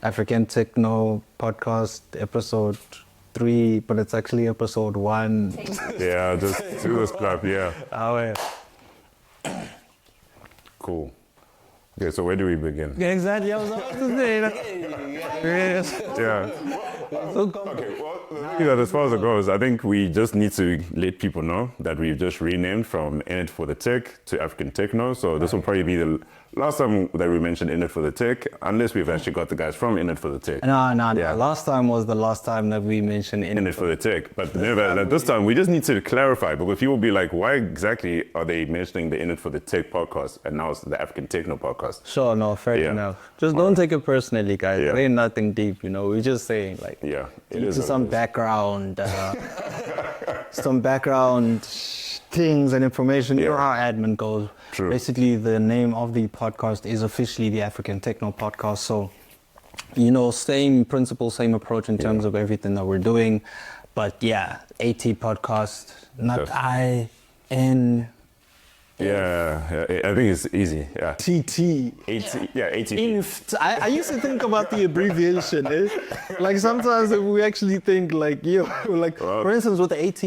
African Techno podcast episode 3, but it's actually episode 1. Yeah, just do this clap, yeah. Oh, yeah. Cool. Okay, so where do we begin? Exactly, I was about to say that. Yeah. Okay, well, as far as it goes, I think we just need to let people know that we've just renamed from In It for the Tech to African Techno. So this will probably be the last time that we mentioned In It for the Tech, unless we've actually got the guys from In It for the Tech. No. Yeah. Last time was the last time that we mentioned In It for the Tech. But never, this time we just need to clarify, because people will be like, why exactly are they mentioning the In It for the Tech podcast and now it's the African Techno podcast? Sure, no, fair enough. Just don't take it personally, guys. It ain't nothing deep, We're just saying, like, it is some background, things and information. You know how admin goes. True. Basically, the name of the podcast is officially the African Techno podcast. So, same principle, same approach in terms of everything that we're doing. But AT podcast, not I-N. Yeah, I think it's easy. Yeah. TT. AT. I used to think about the abbreviation. Like sometimes we actually think for instance with the AT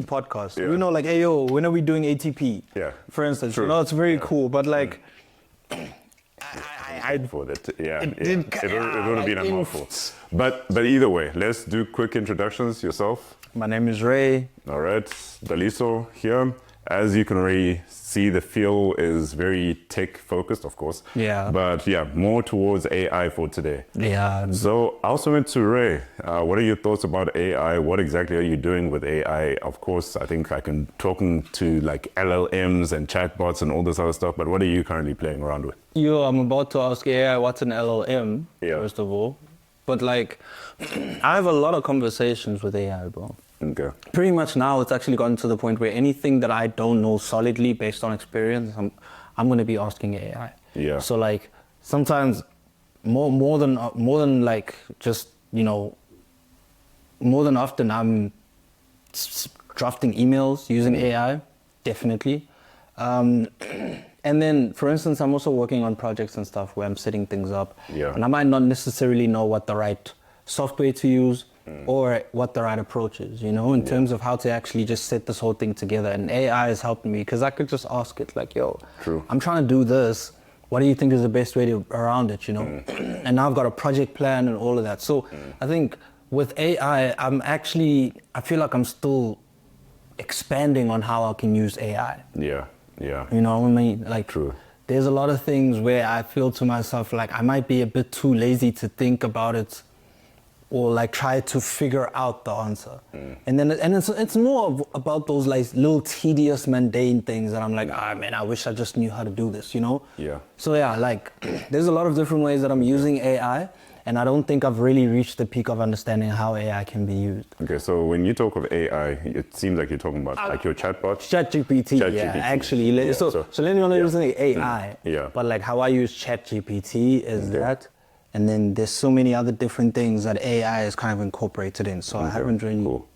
podcast, we know like, hey yo, when are we doing ATP? Yeah. For instance, True. it's very cool, but like for that, it would have been a mouthful. But either way, let's do quick introductions. Yourself. My name is Rae. All right, Daliso here. As you can already see, the feel is very tech focused, of course. Yeah. But more towards AI for today. Yeah. So I also went to Rae. What are your thoughts about AI? What exactly are you doing with AI? Of course, I think I can talking to like LLMs and chatbots and all this other stuff, but what are you currently playing around with? I'm about to ask AI what's an LLM, first of all. But like, I have a lot of conversations with AI, bro. Okay. Pretty much now it's actually gotten to the point where anything that I don't know solidly based on experience, I'm going to be asking AI. Yeah. So like sometimes more than like just, more than often I'm drafting emails using AI, definitely. And then, for instance, I'm also working on projects and stuff where I'm setting things up. Yeah. And I might not necessarily know what the right software to use or what the right approach is, in terms of how to actually just set this whole thing together. And AI has helped me because I could just ask it like, yo, True. I'm trying to do this. What do you think is the best way around it, And now I've got a project plan and all of that. So I think with AI, I feel like I'm still expanding on how I can use AI. Yeah. You know what I mean? Like, True. There's a lot of things where I feel to myself like I might be a bit too lazy to think about it or like try to figure out the answer. And it's more about those like little tedious mundane things that I'm like, man, I wish I just knew how to do this, Yeah. So like there's a lot of different ways that I'm using AI, and I don't think I've really reached the peak of understanding how AI can be used. Okay, so when you talk of AI, it seems like you're talking about like your chatbot. ChatGPT, actually. So let me know using AI. Yeah. But like how I use ChatGPT is that. And then there's so many other different things that AI is kind of incorporated in. So I haven't really... Cool.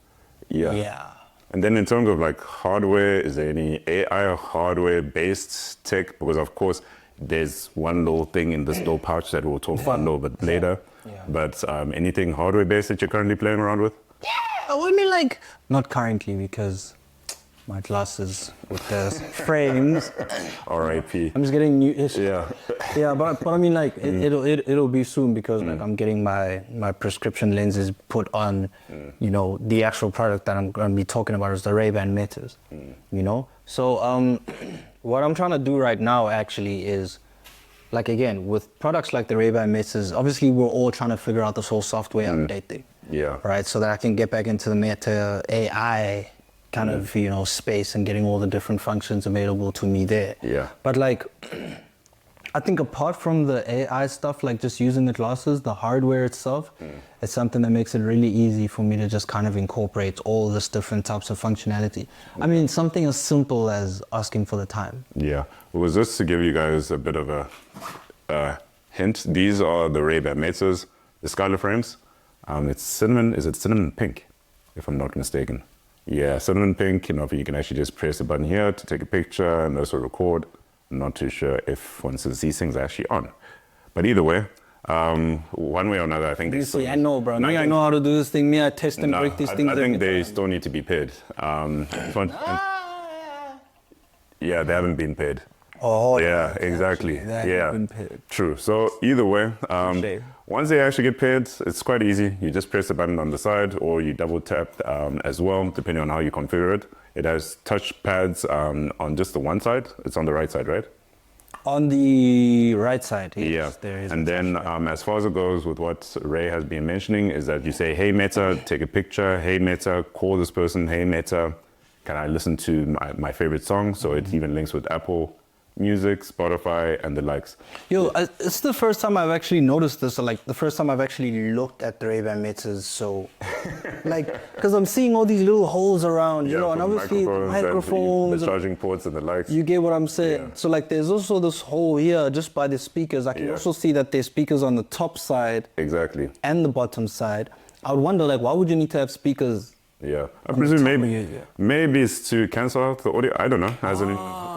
Yeah. And then in terms of like hardware, is there any AI hardware-based tech? Because of course, there's one little thing in this little pouch that we'll talk about a little bit later. Yeah. But anything hardware-based that you're currently playing around with? Yeah, I mean like... Not currently because my glasses with the frames. R.I.P. I'm just getting new issues. Yeah. But I mean like it'll be soon because like I'm getting my prescription lenses put on, the actual product that I'm going to be talking about is the Ray-Ban Metas, So what I'm trying to do right now actually is, like again, with products like the Ray-Ban Metas, obviously we're all trying to figure out this whole software update thing. Yeah. Right, so that I can get back into the Meta AI kind of, space and getting all the different functions available to me there. Yeah. But like, I think apart from the AI stuff, like just using the glasses, the hardware itself, it's something that makes it really easy for me to just kind of incorporate all this different types of functionality. I mean, something as simple as asking for the time. Yeah. It was just to give you guys a bit of a hint. These are the Ray-Ban Metas, the Skylar frames. It's cinnamon pink, if I'm not mistaken. Yeah, cinnamon pink, you can actually just press a button here to take a picture and also record. I'm not too sure if, for instance, these things are actually on. But either way, One way or another, I think. You see, I know, bro. I know how to do this thing. Me, I test and break these things. I think they still need to be paid. Yeah, they haven't been paid. Oh, yeah, exactly. Yeah, been paid. True. So either way, once they actually get paid, it's quite easy. You just press the button on the side, or you double tap as well, depending on how you configure it. It has touch pads on just the one side. It's on the right side, right? On the right side, yes, yeah. There is. And then as far as it goes with what Rae has been mentioning is that you say, hey Meta, take a picture. Hey Meta, call this person. Hey Meta, can I listen to my favorite song? So it even links with Apple Music, Spotify, and the likes. Yo, it's the first time I've actually noticed this, or like the first time I've actually looked at the Ray-Ban Metas. So, like, because I'm seeing all these little holes around, you know, and obviously microphones, the charging ports, and the likes. You get what I'm saying? Yeah. So, like, there's also this hole here just by the speakers. I can also see that there's speakers on the top side, exactly, and the bottom side. I would wonder, like, why would you need to have speakers? Yeah, I presume maybe it's to cancel out the audio. I don't know.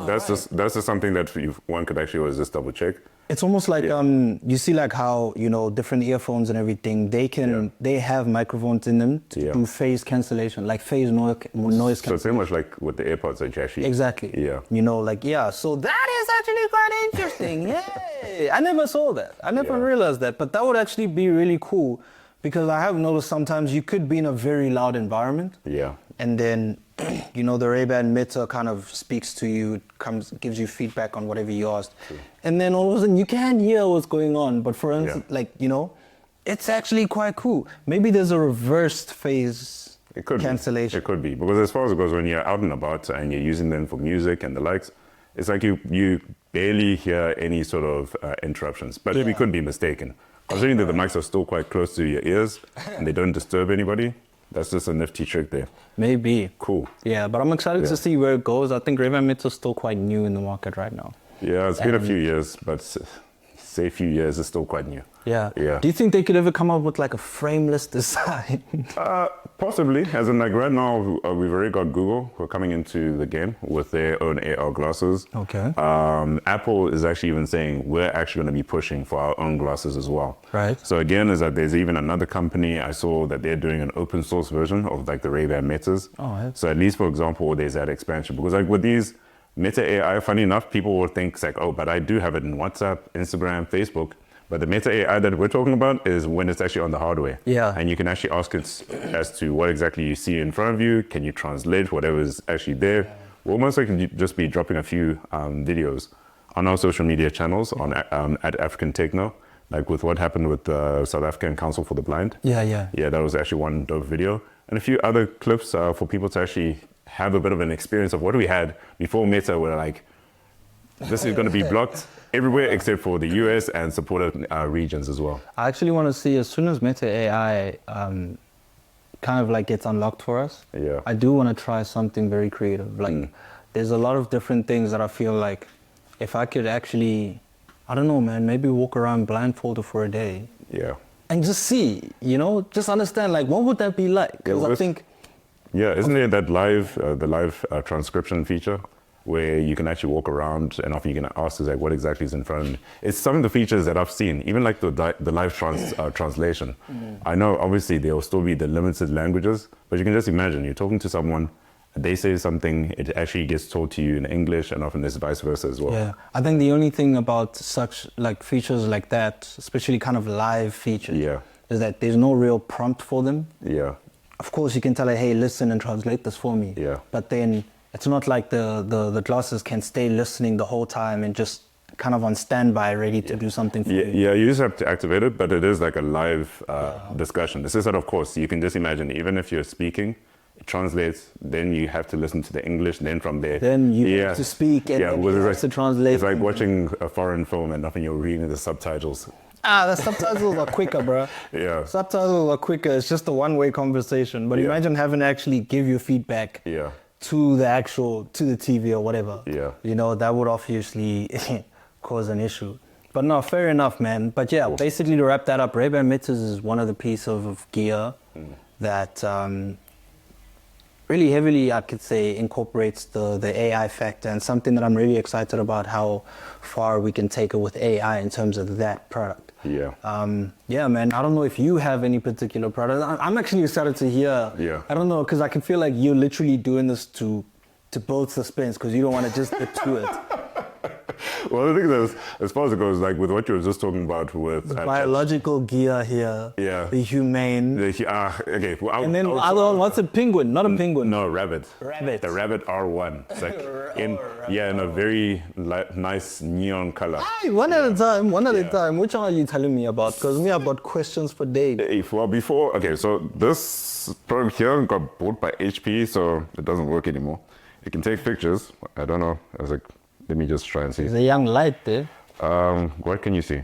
That's just something that one could actually always just double check. It's almost like you see like how, you know, different earphones and everything, they have microphones in them to do phase cancellation, like phase noise cancellation. So it's very much like with the AirPods that you actually. Exactly. Yeah. You know, like so that is actually quite interesting. Yay! I never saw that. I never realized that, but that would actually be really cool. Because I have noticed sometimes you could be in a very loud environment. Yeah. And then, you know, the Ray-Ban Meta kind of speaks to you, gives you feedback on whatever you asked. True. And then all of a sudden you can hear what's going on. But for instance, like, you know, it's actually quite cool. Maybe there's a reversed phase cancellation. It could be. Because as far as it goes, when you're out and about and you're using them for music and the likes, it's like you barely hear any sort of interruptions. But we could be mistaken. Considering that the mics are still quite close to your ears and they don't disturb anybody, that's just a nifty trick there. Maybe. Cool. Yeah, but I'm excited to see where it goes. I think Ray-Ban Meta is still quite new in the market right now. Yeah, it's been a few years, but say a few years, it's still quite new. Yeah. Do you think they could ever come up with like a frameless design? Possibly. As in, like right now, we've already got Google who are coming into the game with their own AR glasses. Okay. Apple is actually even saying we're actually going to be pushing for our own glasses as well. Right. So again, is that there's even another company I saw that they're doing an open source version of like the Ray-Ban Metas. Oh, yeah. So at least, for example, there's that expansion because like with these Meta AI, funny enough, people will think it's like, oh, but I do have it in WhatsApp, Instagram, Facebook. But the Meta AI that we're talking about is when it's actually on the hardware. Yeah. And you can actually ask it as to what exactly you see in front of you. Can you translate whatever is actually there? We'll most likely just be dropping a few videos on our social media channels on at African Techno, like with what happened with the South African Council for the Blind. Yeah, that was actually one dope video. And a few other clips for people to actually have a bit of an experience of what we had before Meta were like, this is going to be blocked everywhere except for the US and supported regions as well. I actually want to see as soon as Meta AI kind of like gets unlocked for us, I do want to try something very creative. Like there's a lot of different things that I feel like if I could actually, I don't know, man, maybe walk around blindfolded for a day. Yeah. And just see, you know, just understand like what would that be like? Because I think... Yeah, isn't there that the live transcription feature where you can actually walk around and often you can ask like what exactly is in front of me? It's some of the features that I've seen, even like the live translation. I know obviously there will still be the limited languages, but you can just imagine you're talking to someone, they say something, it actually gets told to you in English, and often there's vice versa as well. Yeah, I think the only thing about such like features like that, especially kind of live features, is that there's no real prompt for them. Yeah. Of course, you can tell it, hey, listen and translate this for me. Yeah. But then it's not like the glasses can stay listening the whole time and just kind of on standby, ready to do something for you. Yeah, you just have to activate it, but it is like a live discussion. This is that, of course, you can just imagine, even if you're speaking, it translates, then you have to listen to the English, then from there. Then you have to speak and then you have to translate. It's like watching a foreign film and nothing, you're reading the subtitles. The subtitles are quicker, bro. Yeah. Subtitles are quicker. It's just a one-way conversation. But imagine having to actually give your feedback to the TV or whatever. Yeah. You know, that would obviously cause an issue. But no, fair enough, man. But yeah, basically to wrap that up, Ray-Ban Metas is one of the pieces of gear that really heavily, I could say, incorporates the AI factor, and something that I'm really excited about how far we can take it with AI in terms of that product. Yeah. Yeah, man. I don't know if you have any particular product. I'm actually excited to hear. Yeah. I don't know, because I can feel like you're literally doing this to build suspense, because you don't want to just get to it. Well, the thing is, as far as it goes, like with what you were just talking about with The biological gear here. Yeah. The humane. Okay. Well, And then other one, what's a penguin? Not a penguin. No, rabbit. Rabbit. The rabbit R1. It's like in a very nice neon color. Hey, one at a time. Which one are you telling me about? Because me, I've got questions for days. So this product here got bought by HP, so it doesn't work anymore. It can take pictures. I don't know. I was like, let me just try and see. There's a young light there. What can you see?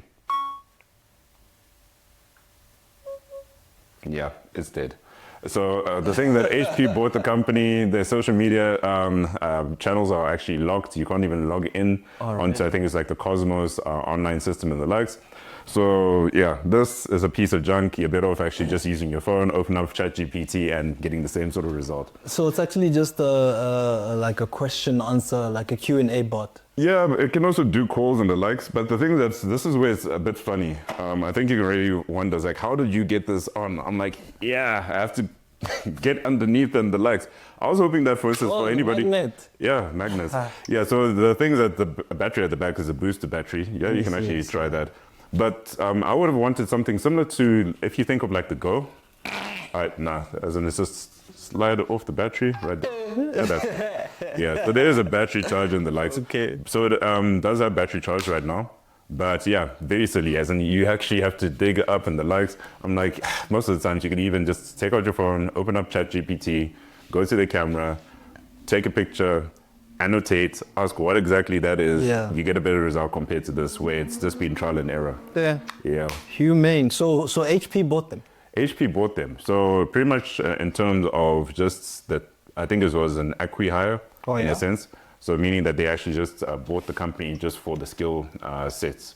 Yeah, it's dead. So the thing that HP bought the company, their social media channels are actually locked. You can't even log in onto, I think it's like the Cosmos online system and the likes. So yeah, this is a piece of junk. You're better off actually just using your phone, open up ChatGPT and getting the same sort of result. So it's actually just like a question answer, like a Q&A bot. Yeah, but it can also do calls and the likes. But the thing this is where it's a bit funny. I think you can really wonder, like, how did you get this on? I'm like, yeah, I have to get underneath and the likes. I was hoping that for instance, for anybody. Magnet. Yeah, magnets. Yeah, so the thing is that the battery at the back is a booster battery. Yeah, you can actually try that. But I would have wanted something similar to, if you think of like the Go. As in it's just slide off the battery right there. Yeah, so there is a battery charge in the lights. Okay. So it does have battery charge right now. But yeah, very silly, as in you actually have to dig up in the likes. I'm like, most of the times you can even just take out your phone, open up ChatGPT, go to the camera, take a picture, annotate, ask what exactly that is. Yeah. You get a better result compared to this where it's just been trial and error. Yeah. Yeah. Humane. So HP bought them. HP bought them. So pretty much in terms of just that, I think it was an acqui-hire in a sense. So meaning that they actually just bought the company just for the skill sets.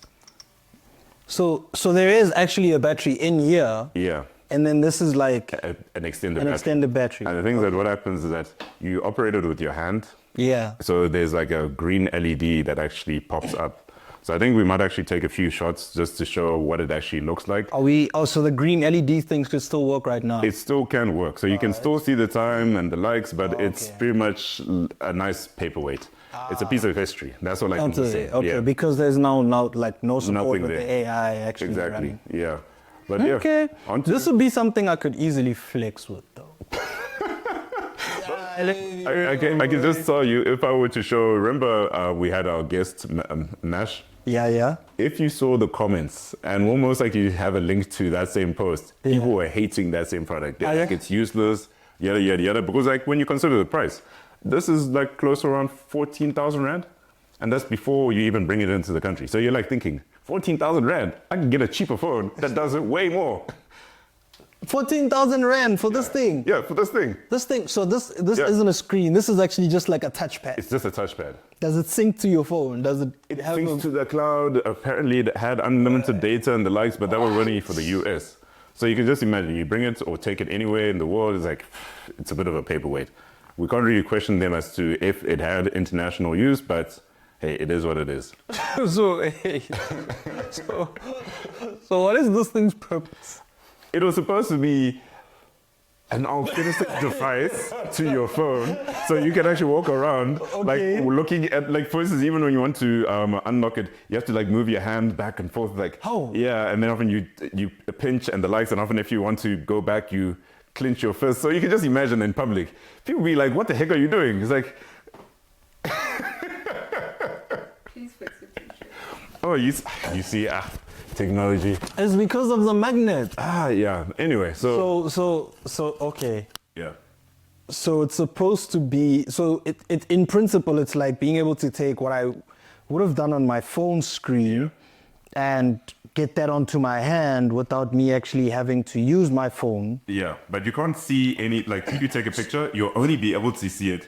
So there is actually a battery in here. Yeah. And then this is like an extended battery. And the thing is that what happens is that you operate it with your hand. Yeah. So there's like a green LED that actually pops up. So I think we might actually take a few shots just to show what it actually looks like. So the green LED things could still work right now? It still can work. So you can still see the time and the likes, but it's pretty much a nice paperweight. It's a piece of history. That's what I can say. Okay, yeah. Because there's now like no support Nothing with there. the AI actually Exactly, running. yeah. But Okay, yeah, this would be something I could easily flex with though. I can just tell you, if I were to show, remember we had our guest, Nash? Yeah. If you saw the comments, and almost like you have a link to that same post, people were hating that same product. They're like, it's useless, yada, yada, yada. Because like when you consider the price, this is like close to around 14,000 Rand. And that's before you even bring it into the country. So you're like thinking, 14,000 Rand, I can get a cheaper phone that does it way more. 14,000 Rand for this thing? Yeah, for this thing. So this isn't a screen. This is actually just like a touchpad. It's just a touchpad. Does it sync to your phone? Does it have syncs to the cloud. Apparently it had unlimited data and the likes, but that was running for the US. So you can just imagine, you bring it or take it anywhere in the world, it's like, it's a bit of a paperweight. We can't really question them as to if it had international use, but hey, it is what it is. So what is this thing's purpose? It was supposed to be an authentic device to your phone, so you can actually walk around, like looking at, like for instance, even when you want to unlock it, you have to like move your hand back and forth, like yeah, and then often you pinch and the likes, and often if you want to go back, you clench your fist. So you can just imagine in public, people be like, "What the heck are you doing?" It's like. Please fix it. Oh, you see, technology. It's because of the magnet. Yeah. Anyway, so okay. Yeah. So it's supposed to be. So it in principle, it's like being able to take what I would have done on my phone screen and get that onto my hand without me actually having to use my phone. Yeah, but you can't see any. Like, if you take a picture, you'll only be able to see it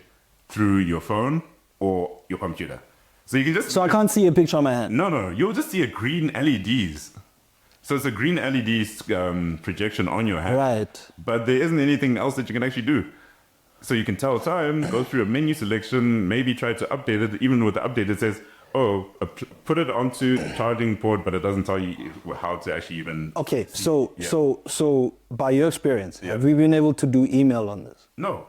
through your phone or your computer. So you can just. So I can't see a picture on my hand. No. You'll just see a green LEDs. So it's a green LEDs projection on your hand. Right. But there isn't anything else that you can actually do. So you can tell time, go through a menu selection, maybe try to update it. Even with the update, it says, put it onto the charging port, but it doesn't tell you how to actually even. Okay, see. so by your experience, Yeah. have we been able to do email on this? No,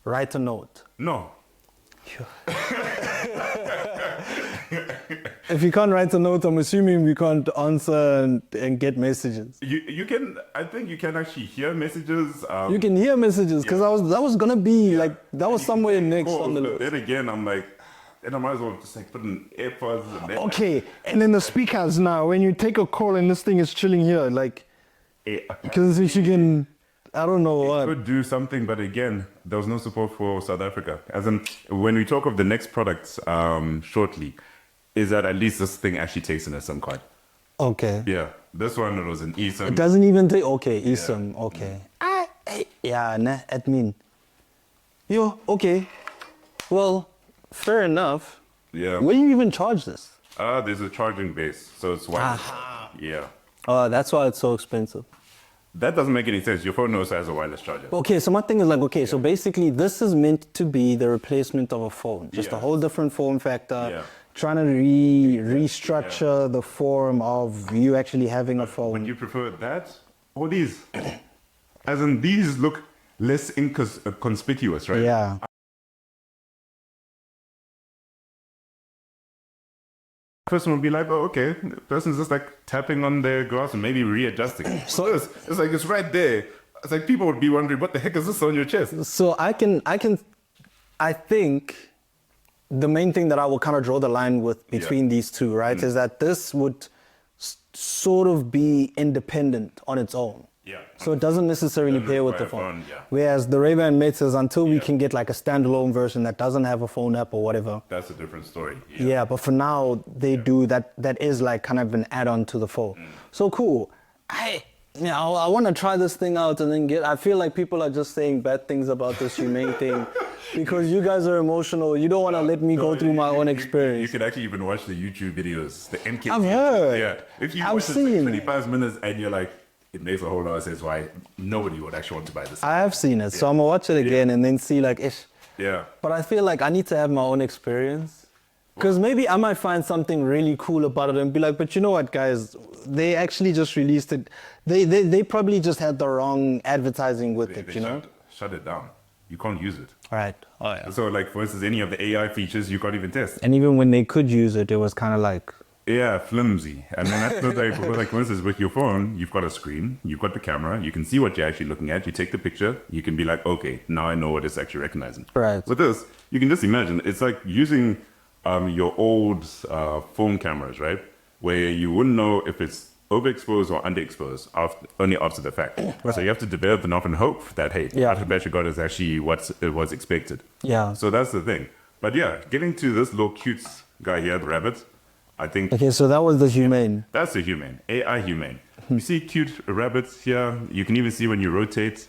Write a note. no. If you can't write a note, I'm assuming we can't answer and get messages. You can. I think you can actually hear messages. You can hear messages because that was gonna be like that was You somewhere can next call, on the but list. then again, I'm like, then I might as well just like put in AirPods. And then, Okay, and then the speakers now. When you take a call and this thing is chilling here, like because if you can, I don't know what. Could do something, but again, there was no support for South Africa. As in, when we talk of the next products shortly, is that at least this thing actually takes in a SIM card. Okay. Yeah, this one it was an eSIM. It doesn't even take. Okay, eSIM. Okay. Yeah, nah, admin. Yo, okay. Well, fair enough. Yeah. Where do you even charge this? There's a charging base, so it's wireless. Yeah. Oh, that's why it's so expensive. That doesn't make any sense. Your phone also has a wireless charger. Okay, so my thing is like, okay, so basically this is meant to be the replacement of a phone, just a Yeah. whole different form factor. Yeah. Trying to restructure the form of you actually having a phone. Would you prefer that or these? As in, these look less inconspicuous, right? Yeah. Person will be like, oh, okay. The person's just like tapping on their glass and maybe readjusting. So it's like, it's right there. It's like people would be wondering, what the heck is this on your chest? So I think the main thing that I will kind of draw the line with between these two, right, is that this would sort of be independent on its own. Yeah. So it doesn't necessarily Doesn't pair with the require a phone. phone, yeah. Whereas the Ray-Ban Metas, until we can get like a standalone version that doesn't have a phone app or whatever. That's a different story. Yeah, but for now they do that. That is like kind of an add-on to the phone. So cool. I want to try this thing out and then get. I feel like people are just saying bad things about this humane thing because you guys are emotional. You don't want to let me go through my own You experience. can actually even watch the YouTube videos, the MK. I've heard. Yeah. If you I've watch this like seen. 25 minutes and you're like, it makes a whole lot of sense why nobody would actually want to buy this. I have seen it, so I'm gonna watch it again and then see like ish. Yeah. But I feel like I need to have my own experience. Because maybe I might find something really cool about it and be like, but you know what, guys? They actually just released it. They probably just had the wrong advertising with it, They you know? shut it down. You can't use it. Right. Oh, yeah. So, like, for instance, any of the AI features, you can't even test. And even when they could use it, it was kind of like, Yeah, flimsy. And then that's not like, because, like, for instance, with your phone, you've got a screen, you've got the camera, you can see what you're actually looking at, you take the picture, you can be like, okay, now I know what it's actually recognizing. Right. With this, you can just imagine, it's like using your old phone cameras, right? Where you wouldn't know if it's overexposed or underexposed only after the fact. So you have to develop enough and hope that, hey, Yeah. the battery got is actually what it was expected. yeah. So that's the thing. But yeah, getting to this little cute guy here, the rabbit, I think Okay, so that was the humane. that's the humane, AI humane. You see cute rabbits here. You can even see when you rotate.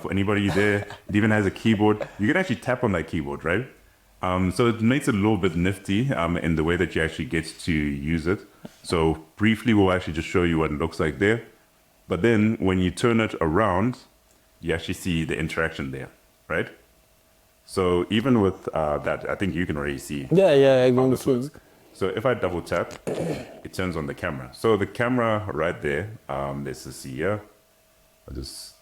For anybody there, it even has a keyboard. You can actually tap on that keyboard, right? So it makes it a little bit nifty in the way that you actually get to use it. So briefly, we'll actually just show you what it looks like there. But then when you turn it around, you actually see the interaction there, right? So even with that, I think you can already see Yeah, how going this through. works. So if I double tap, it turns on the camera. So the camera right there, let's just see here. I'll just,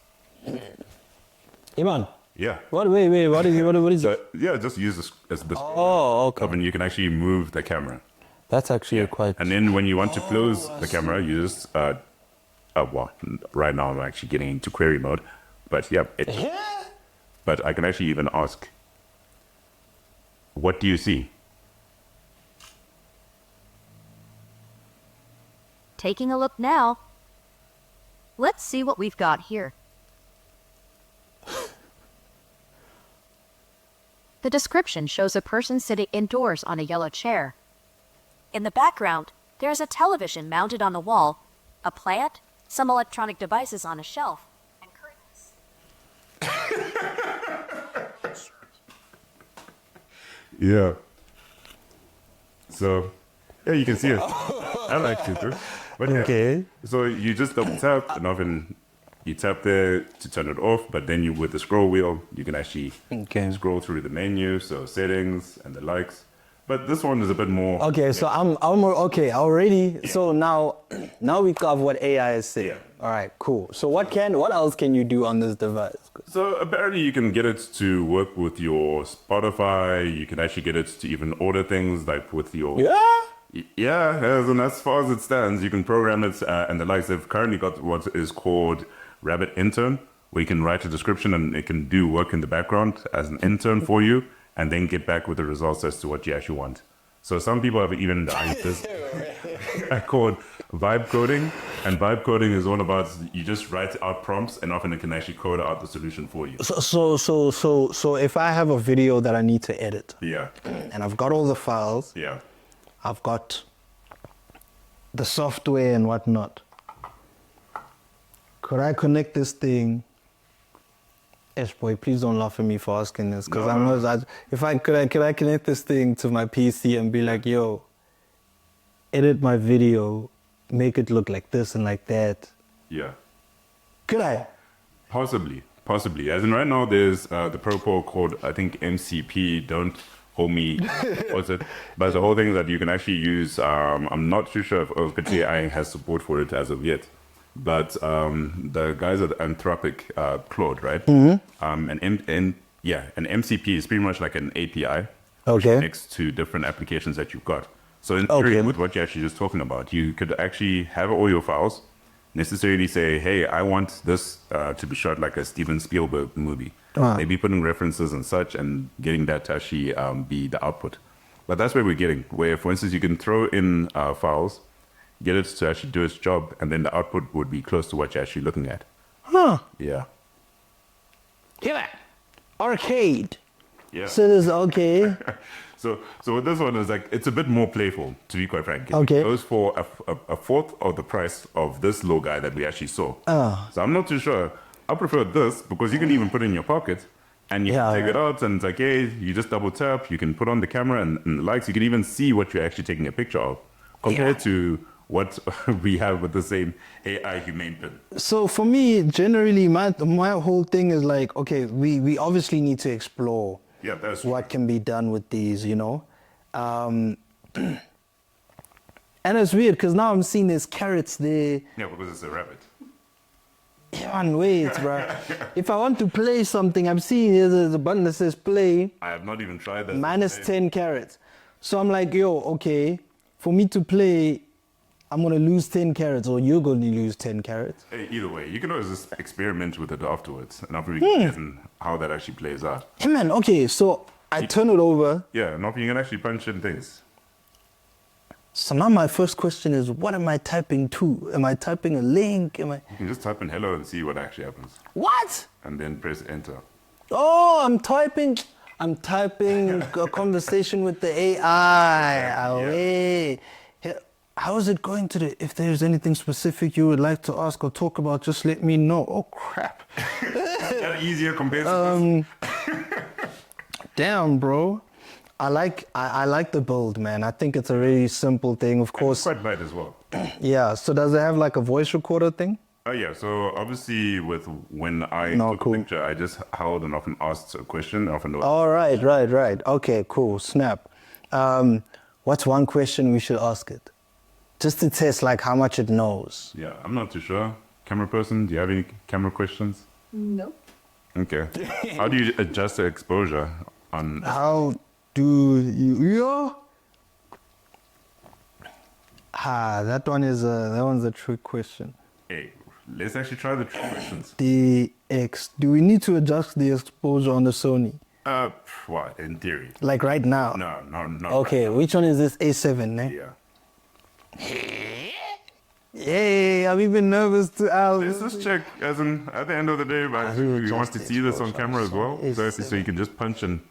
Iman, yeah. what is So it? yeah, just use this as this. Oh, okay. And you can actually move the camera. That's actually quite... And then when you want to close the camera, you just, well, right now I'm actually getting into query mode. But yeah, but I can actually even ask, what do you see? Taking a look now. Let's see what we've got here. The description shows a person sitting indoors on a yellow chair. In the background, there's a television mounted on the wall, a plant, some electronic devices on a shelf, and curtains. Yeah. So, yeah, you can see it. I like it too. But yeah. Okay. So you just double tap, and often you tap there to turn it off, but then you, with the scroll wheel, you can actually scroll through the menu, so settings and the likes. But this one is a bit more. Okay, so I'm okay already. So now we cover what AI is saying. Yeah. All right, cool. So what else can you do on this device? So apparently you can get it to work with your Spotify. You can actually get it to even order things like with your. Yeah, and as far as it stands, you can program it and the likes. They've currently got what is called Rabbit Intern, where you can write a description and it can do work in the background as an intern for you, and then get back with the results as to what you actually want. So some people have even done this called vibe coding, and vibe coding is all about you just write out prompts, and often it can actually code out the solution for you. So if I have a video that I need to edit, Yeah, and I've got all the files, yeah. I've got the software and whatnot, could I connect this thing? Yes, boy, please don't laugh at me for asking this, because could I connect this thing to my PC and be like, yo, edit my video, make it look like this and like that? Yeah. Could I? Possibly. As in right now, there's the protocol called, I think, MCP, don't hold me, what's it? But the whole thing that you can actually use, I'm not too sure if OpenAI has support for it as of yet. But the guys at Anthropic, Claude, right? Mm-hmm. An MCP is pretty much like an API. Okay. Next to different applications that you've got. So in theory, with what you're actually just talking about, you could actually have all your files, necessarily say, hey, I want this to be shot like a Steven Spielberg movie. Maybe putting references and such and getting that to actually be the output. But that's where we're getting, where, for instance, you can throw in files, get it to actually do its job, and then the output would be close to what you're actually looking at. Huh. Yeah. Hear that? Arcade. Yeah. So this okay. So with this one is like, it's a bit more playful, to be quite frank. Okay. It goes for a fourth of the price of this low guy that we actually saw. So I'm not too sure. I prefer this because you can even put it in your pocket and you can take it out and it's like, hey, you just double tap, you can put on the camera and the likes. You can even see what you're actually taking a picture of compared to what we have with the same AI humane pin. So for me, generally, my whole thing is like, okay, we obviously need to explore what can be done with these, you know. And it's weird because now I'm seeing there's carrots there. Yeah, because it's a rabbit. Yeah, man, wait, bro. If I want to play something, I'm seeing there's a button that says play. I have not even tried that. Minus 10 carats. So I'm like, yo, okay, for me to play, I'm going to lose 10 carats or you're going to lose 10 carats. Hey, either way, you can always just experiment with it afterwards and after we can how that actually plays out. Hey, man, okay, so I turn it over. Yeah, and after you can actually punch in things. So now my first question is, what am I typing to? Am I typing a link? You can just type in hello and see what actually happens. What? And then press enter. Oh, I'm typing a conversation with the AI. Away. How is it going to if there's anything specific you would like to ask or talk about, just let me know. Oh, crap. That easier compared to Damn, bro. I like the build, man. I think it's a really simple thing, of course. It's quite light as well. Yeah, so does it have like a voice recorder thing? Oh yeah, so obviously when I took a picture, I just held and often asked a question. All right. Okay, cool, snap. What's one question we should ask it? Just to test like how much it knows. Yeah, I'm not too sure. Camera person, do you have any camera questions? No. Okay. How do you adjust the exposure on... How do you... that one's a trick question. Hey, let's actually try the trick questions. Do we need to adjust the exposure on the Sony? What, in theory? Like right now? No. Okay, which one is this? A7, eh? Yeah. Yay, I'm even nervous to ask. Let's just check, as in, at the end of the day, but we want to see this on camera as well, so you can just punch and...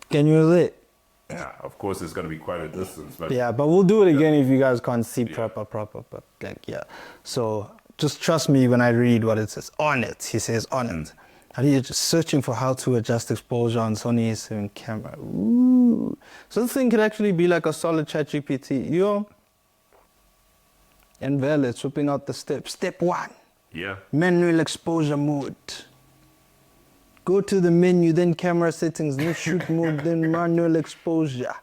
Can you do it? Yeah, of course it's going to be quite a distance, but... Yeah, but we'll do it again if you guys can't see proper, but like, yeah. So, just trust me when I read what it says. On it, he says on it. And you're just searching for how to adjust exposure on Sony A7 camera. Ooh. So this thing could actually be like a solid ChatGPT. Yo. And Vele, swapping out the steps. Step 1. Yeah. Manual exposure mode. Go to the menu, then camera settings, then shoot mode, then manual exposure.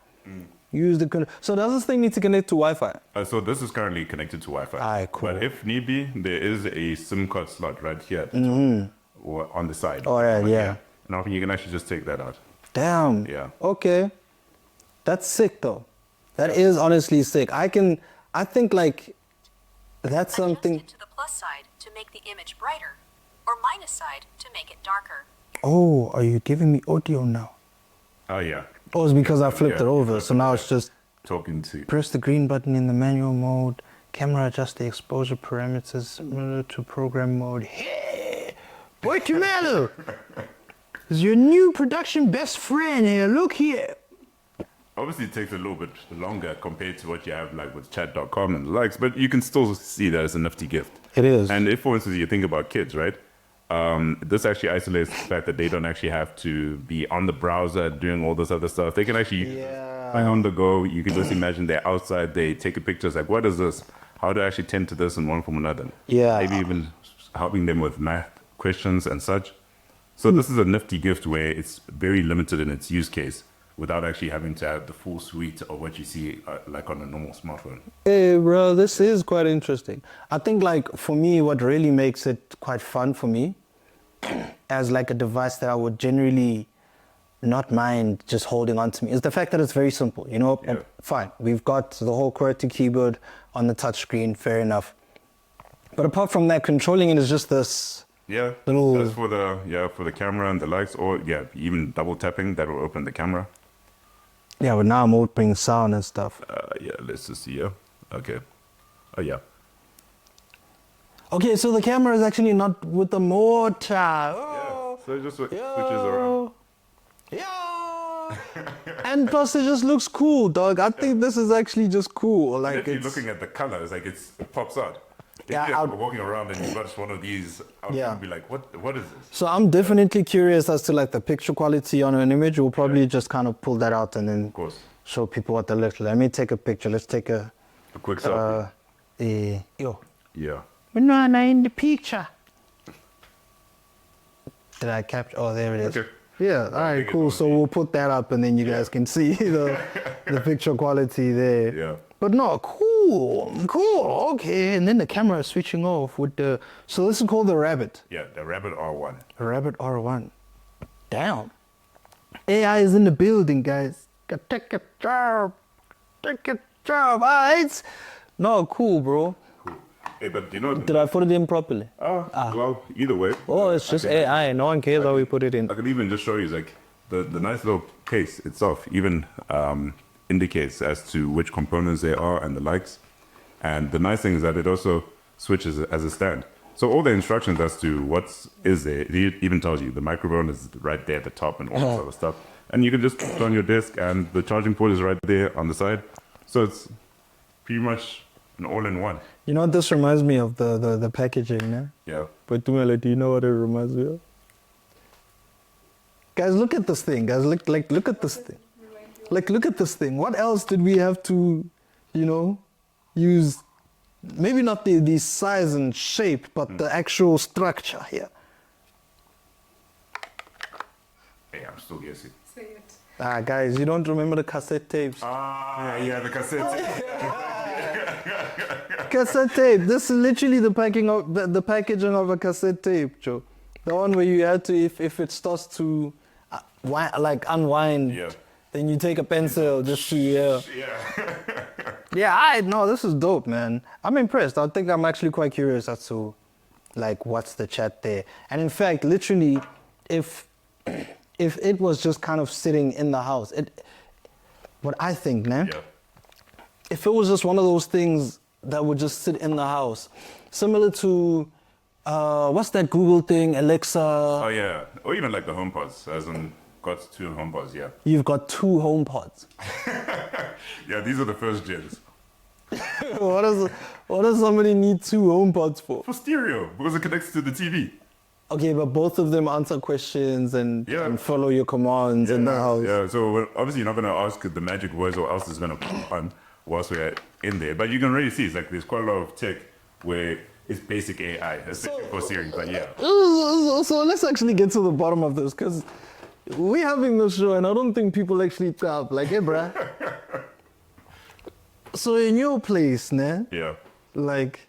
Use the so does this thing need to connect to Wi-Fi? So this is currently connected to Wi-Fi. Alright, cool. But if need be, there is a SIM card slot right here at the top, or on the side. Oh, yeah, Right yeah. here. Now you can actually just take that out. Damn. Yeah. Okay. That's sick though. That is honestly sick. I think like that's something. Adjust it to the plus side to make the image brighter, or minus side to make it darker. Oh, are you giving me audio now? Oh yeah. Oh, it's because I flipped Yeah, it over. yeah, So now yeah. it's just Talking to. press the green button in the manual mode. Camera adjust the exposure parameters similar to program mode. Hey, boy, Tumelo, is your new production best friend here. Look here. Obviously, it takes a little bit longer compared to what you have like with chat.com and the likes, but you can still see that it's a nifty gift. It is. And if, for instance, you think about kids, right? This actually isolates the fact that they don't actually have to be on the browser doing all this other stuff. They can actually buy on the go. You can just imagine they're outside, they take a picture, it's like, what is this? How do I actually tend to this in one form or another? Yeah. Maybe even helping them with math questions and such. So this is a nifty gift where it's very limited in its use case without actually having to have the full suite of what you see like on a normal smartphone. Hey, bro, this is quite interesting. I think, like, for me, what really makes it quite fun for me as, like, a device that I would generally not mind just holding on to me is the fact that it's very simple. You know, Yeah. fine. We've got the whole QWERTY keyboard on the touchscreen, fair enough. But apart from that, controlling it is just this. Yeah, Little- that's for the camera and the likes, or even double tapping that will open the camera. Yeah, but now I'm opening sound and stuff. Yeah, let's just see. Yeah, okay. Oh yeah. Okay, so the camera is actually not with the motor. Oh, So it just switches around. Yo! And plus, it just looks cool, dog. I think this is actually just cool. Like, If you're it's, looking at the colors, like it pops out. If Yeah, you're I'll- walking around and you've got one of these, I Yeah. would be like, what is this? so I'm definitely curious as to like the picture quality on an image. We'll probably just kind of pull that out and then Of course. show people what they look like. Let me take a picture. Let's take a A quick selfie. yo. Yeah. We're not in the picture. Did I capture? Oh, there it is. Okay. Yeah, all right, think it cool. will So be- we'll put that up and then you guys can see the picture quality there. Yeah. But no, cool, okay. And then the camera is switching off with the, so this is called the Rabbit. Yeah, the Rabbit R1. Rabbit R1. Damn. AI is in the building, guys. Take a job. Take a job. It's, no, cool, bro. Cool. Hey, but you know, Did I put it in properly? well, either way. Oh, it's just AI. No one cares how we put it in. I could even just show you like the nice little case itself even indicates as to which components they are and the likes. And the nice thing is that it also switches as a stand. So all the instructions as to what is there, it even tells you the microphone is right there at the top and all that sort of stuff. And you can just put it on your desk and the charging port is right there on the side. So it's pretty much an all-in-one. You know what this reminds me of? The packaging, yeah? Yeah. But Tumela, do you know what it reminds me of? Guys, look at this thing. Guys, look at this thing. Like, look at this thing. What else did we have to, use? Maybe not the size and shape, but the actual structure here. Hey, I'm still guessing. Say it. Guys, you don't remember the cassette tapes? Yeah, the cassette. Cassette tape. This is literally the packaging of a cassette tape, Joe. The one where you had to, if it starts to unwind, Yeah. then you take a pencil just to, Yeah. Yeah, no, this is dope, man. I'm impressed. I think I'm actually quite curious as to, like, what's the chat there. And in fact, literally, if it was just kind of sitting in the house, what I think, man, Yeah. if it was just one of those things that would just sit in the house, similar to, what's that Google thing, Alexa? Oh yeah. Or even like the HomePods, as in got 2 HomePods, yeah. You've got 2 HomePods. Yeah, these are the first gens. what does somebody need 2 HomePods for? For stereo, because it connects to the TV. Okay, but both of them answer questions and follow your commands in the house. Yeah, so obviously you're not going to ask the magic words or else it's going to come on whilst we're in there. But you can really see, it's like there's quite a lot of tech where It's basic AI, especially for Siri, but yeah. So let's actually get to the bottom of this, because we're having this show and I don't think people actually tap. Like, hey, bruh. So in your place, né? Yeah. Like,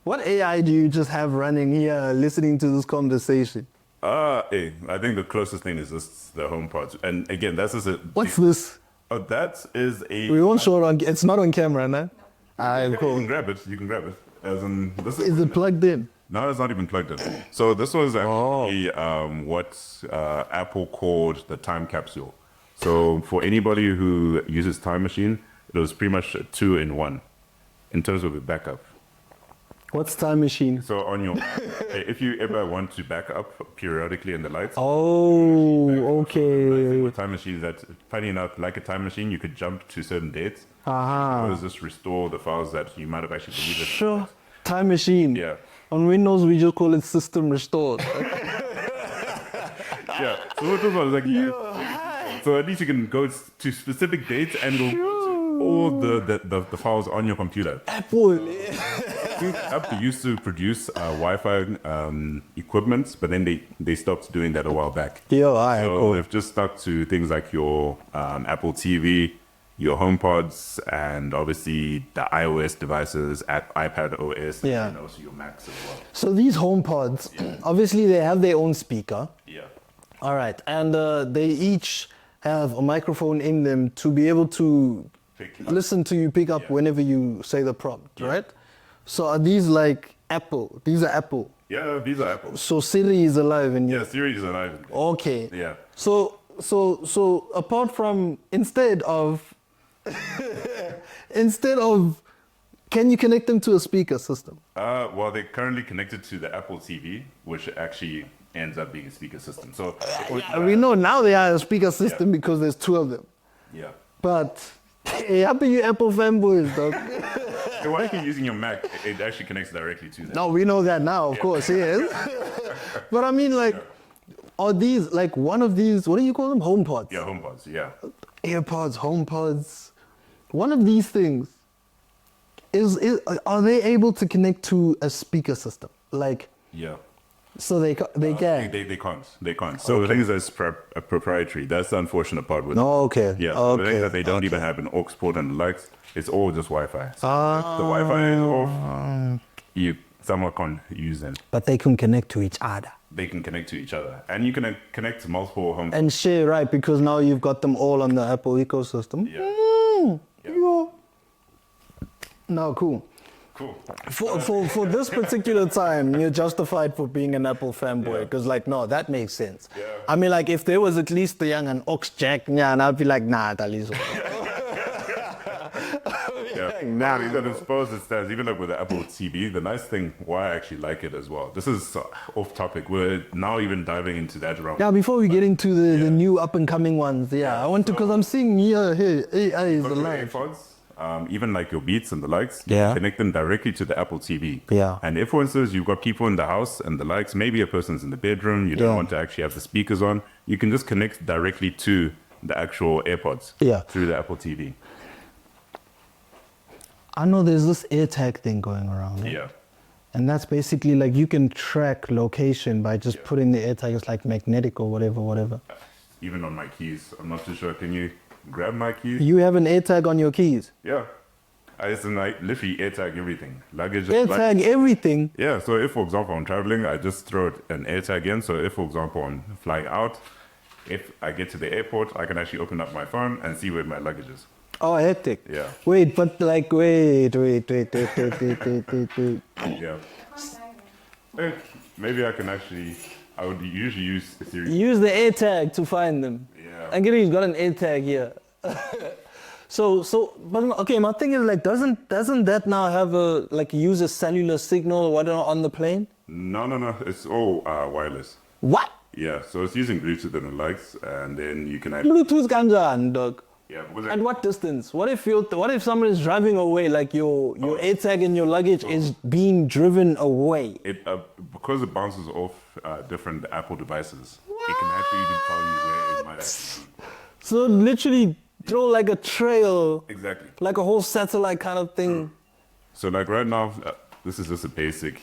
what AI do you just have running here listening to this conversation? Hey, I think the closest thing is just the HomePod. And again, that's just a... What's this? Oh, that is a... We won't show it on, it's not on camera, nah? You Cool. can grab it. You can grab it. As in, this Is it plugged in? No, it's not even plugged in. So this was actually what Apple called the time capsule. So for anybody who uses Time Machine, it was pretty much a 2-in-1 in terms of a backup. What's Time Machine? So on your, if you ever want to back up periodically in the lights. Oh, okay. With Time Machine, that funny enough, like a time machine, you could jump to certain dates. Aha. Just restore the files that you might have actually deleted. Sure. Time Machine. Yeah. On Windows, we just call it System Restored. Yeah. So what this was like, so at least you can go to specific dates and it'll go to all the files on your computer. Apple. Apple used to produce Wi-Fi equipment, but then they stopped doing that a while back. Yo, alright, So cool. they've just stuck to things like your Apple TV, your HomePods, and obviously the iOS devices, iPad OS, Yeah. and also your Macs as well. So these HomePods, obviously they have their own speaker. Yeah. All right, and they each have a microphone in them to be able to Pick up. listen to you, pick up Yeah. whenever you say the prompt, Yeah. right? So are these like Apple? These are Apple. Yeah, these are Apple. So Siri is alive in you. Yeah, Siri is alive. Okay. Yeah. So apart from instead of can you connect them to a speaker system? Well, they're currently connected to the Apple TV, which actually ends up being a speaker system. So We know now they are a speaker system because there's two of them. yeah. But hey, happy you Apple fanboys, dog. Hey, why are you using your Mac? It actually connects directly to that. No, we know that now, of course, yes. But I mean, like, are these like one of these? What do you call them? HomePods. Yeah, HomePods. Yeah. AirPods, HomePods. One of these things are they able to connect to a speaker system? Like, Yeah. so they can. They can't. They can't. So the thing is that's proprietary. That's the unfortunate part with No, okay. Yeah. Okay. The thing that they don't even have an aux port and the likes. It's all just Wi-Fi. So if the Wi-Fi is off, you someone can't use them. But they can connect to each other. They can connect to each other. And you can connect to multiple home. And share, right? Because now you've got them all on the Apple ecosystem. Yeah. Yeah. No, cool. Cool. For this particular time, you're justified for being an Apple fanboy. Because, like, no, that makes sense. Yeah. I mean, like, if there was at least the young and aux jack, yeah, and I'd be like, nah, Daliso. Yeah. Nah. Because I suppose it stands, even like with the Apple TV, the nice thing why I actually like it as well. This is off topic. We're now even diving into that realm. Yeah, before we get into the new up and coming ones, I want to, because I'm seeing here, AI is Got your alive. AirPods, even like your Beats and the likes, Yeah. connect them directly to the Apple TV. Yeah. And if, for instance, you've got people in the house and the likes, maybe a person's in the bedroom, you don't Yeah. want to actually have the speakers on, you can just connect directly to the actual AirPods Yeah. through the Apple TV. I know there's this AirTag thing going around. Right? Yeah. And that's basically like you can track location by just putting the AirTag. It's like magnetic or whatever. Even on my keys, I'm not too sure. Can you grab my keys? You have an AirTag on your keys. Yeah. I just like literally AirTag everything. Luggage. AirTag everything. Yeah, so if, for example, I'm traveling, I just throw an AirTag in. So if, for example, I'm flying out, if I get to the airport, I can actually open up my phone and see where my luggage is. Oh, hectic. Yeah. Wait, but like, wait. Yeah. Maybe I can actually, I would usually use a series. Use the AirTag to find them. Yeah. And he's got an AirTag here. But okay, my thing is like, doesn't that now have use a cellular signal or whatever on the plane? No. It's all wireless. What? Yeah, so it's using Bluetooth and the likes, and then you can Bluetooth kanjan, dog. yeah, because At what distance? What if someone is driving away, like your AirTag in your luggage is being driven away? because it bounces off different Apple devices, it can actually even tell you where it might actually be. So literally throw like a trail, Exactly. like a whole satellite kind of thing. So like right now, This is just a basic